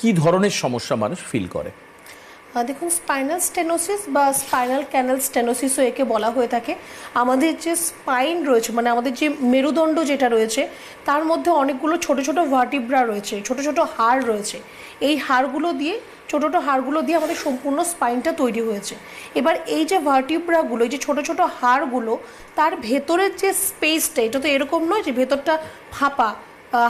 কি ধরনের সমস্যা মানুষ ফিল করে? দেখুন, স্পাইনাল স্টেনোসিস বা স্পাইনাল ক্যানাল স্টেনোসিসও একে বলা হয়ে থাকে। আমাদের যে স্পাইন রয়েছে, মানে আমাদের যে মেরুদণ্ড যেটা রয়েছে, তার মধ্যে অনেকগুলো ছোট ছোট ভার্টিব্রা রয়েছে, ছোট ছোট হাড় রয়েছে। এই হাড়গুলো দিয়ে, ছোটো ছোটো হাড়গুলো দিয়ে আমাদের সম্পূর্ণ স্পাইনটা তৈরি হয়েছে। এবার এই যে ভার্টিব্রাগুলো, এই যে ছোটো ছোটো হাড়গুলো, তার ভেতরের যে স্পেসটা, এটা তো এরকম নয় যে ভেতরটা ফাঁপা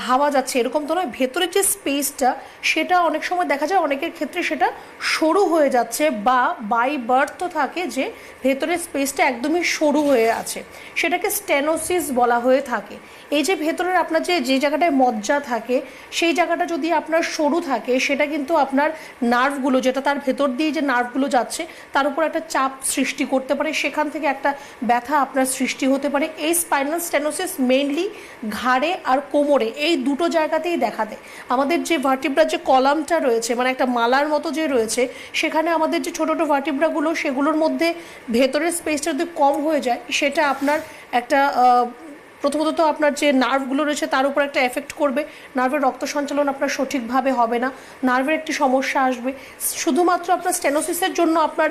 হাওয়া যাচ্ছে, এরকম তো নয়। ভেতরের যে স্পেসটা, সেটা অনেক সময় দেখা যায় অনেকের ক্ষেত্রে সেটা সরু হয়ে যাচ্ছে, বা বাই বার্থ থাকে যে ভেতরের স্পেসটা একদমই সরু হয়ে আছে, সেটাকে স্টেনোসিস বলা হয়ে থাকে। এই যে ভেতরের আপনার যে যে জায়গাটায় মজ্জা থাকে, সেই জায়গাটা যদি আপনার সরু থাকে, সেটা কিন্তু আপনার নার্ভগুলো, যেটা তার ভেতর দিয়ে যে নার্ভগুলো যাচ্ছে, তার উপর একটা চাপ সৃষ্টি করতে পারে, সেখান থেকে একটা ব্যথা আপনার সৃষ্টি হতে পারে। এই স্পাইনাল স্টেনোসিস মেইনলি ঘাড়ে আর কোমরে, এই দুটো জায়গাতেই দেখা দেয়। আমাদের যে ভার্টিব্রার যে কলামটা রয়েছে, মানে একটা মালার মতো যে রয়েছে, সেখানে আমাদের যে ছোটো ছোটো ভার্টিব্রাগুলো, সেগুলোর মধ্যে ভেতরের স্পেসটা যদি কম হয়ে যায়, সেটা আপনার একটা প্রথমত তো আপনার যে নার্ভগুলো রয়েছে তার উপর একটা এফেক্ট করবে। নার্ভের রক্ত সঞ্চালন আপনার সঠিকভাবে হবে না, নার্ভের একটি সমস্যা আসবে। শুধুমাত্র আপনার স্টেনোসিসের জন্য আপনার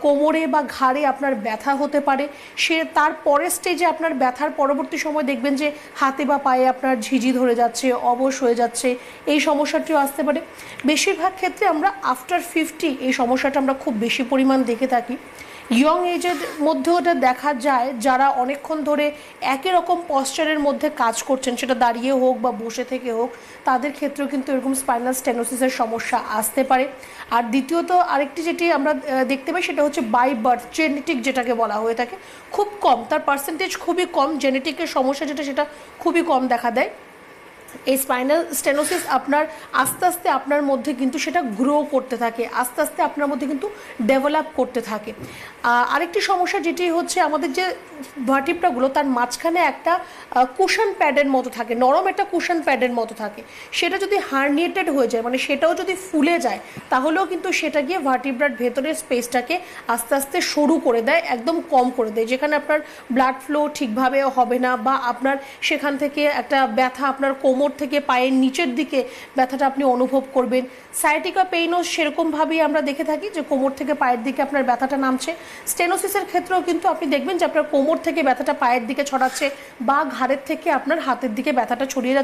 কোমরে বা ঘাড়ে আপনার ব্যথা হতে পারে। সে তার পরের স্টেজে আপনার ব্যথার পরবর্তী সময় দেখবেন যে হাতে বা পায়ে আপনার ঝিঝি ধরে যাচ্ছে, অবশ হয়ে যাচ্ছে, এই সমস্যাটিও আসতে পারে। বেশিরভাগ ক্ষেত্রে আমরা আফটার 50 এই সমস্যাটা আমরা খুব বেশি পরিমাণ দেখে থাকি। ইয়ং এজের মধ্যেও এটা দেখা যায়, যারা অনেকক্ষণ ধরে একই রকম পশ্চারের মধ্যে কাজ করছেন, সেটা দাঁড়িয়ে হোক বা বসে থেকে হোক, তাদের ক্ষেত্রেও কিন্তু এরকম স্পাইনাল স্টেনোসিসের সমস্যা আসতে পারে। আর দ্বিতীয়ত আরেকটি যেটি আমরা দেখতে পাই, সেটা হচ্ছে বাই বার্থ, জেনেটিক যেটাকে বলা হয়ে থাকে। খুব কম, তার পার্সেন্টেজ খুবই কম, জেনেটিকের সমস্যা যেটা, সেটা খুবই কম দেখা দেয়। এই স্পাইনাল স্টেনোসিস আপনার আস্তে আস্তে আপনার মধ্যে কিন্তু সেটা গ্রো করতে থাকে, আস্তে আস্তে আপনার মধ্যে কিন্তু ডেভেলপ করতে থাকে। আরেকটি সমস্যা যেটি হচ্ছে, আমাদের যে ভার্টিব্রাগুলো, তার মাঝখানে একটা কুশন প্যাডের মতো থাকে, নরম একটা কুশন প্যাডের মতো থাকে। সেটা যদি হার্নিয়েটেড হয়ে যায়, মানে সেটাও যদি ফুলে যায়, তাহলেও কিন্তু সেটা গিয়ে ভার্টিব্রার ভেতরের স্পেসটাকে আস্তে আস্তে সরু করে দেয়, একদম কম করে দেয়, যেখানে আপনার ব্লাড ফ্লো ঠিকভাবে হবে না, বা আপনার সেখান থেকে একটা ব্যথা আপনার কোমর থেকে পায়ের নিচের দিকে ব্যথাটা আপনি অনুভব করবেন। সায়াটিকা পেইনও সেরকমভাবেই আমরা দেখে থাকি, যে কোমর থেকে পায়ের দিকে আপনার ব্যথাটা নামছে। স্টেনোসিসের ক্ষেত্রেও কিন্তু আপনি দেখবেন যে আপনার কোমর থেকে ব্যথাটা পায়ের দিকে ছড়াচ্ছে, বা ঘাড়ের থেকে আপনার হাতের দিকে ব্যথাটা ছড়িয়ে যাচ্ছে।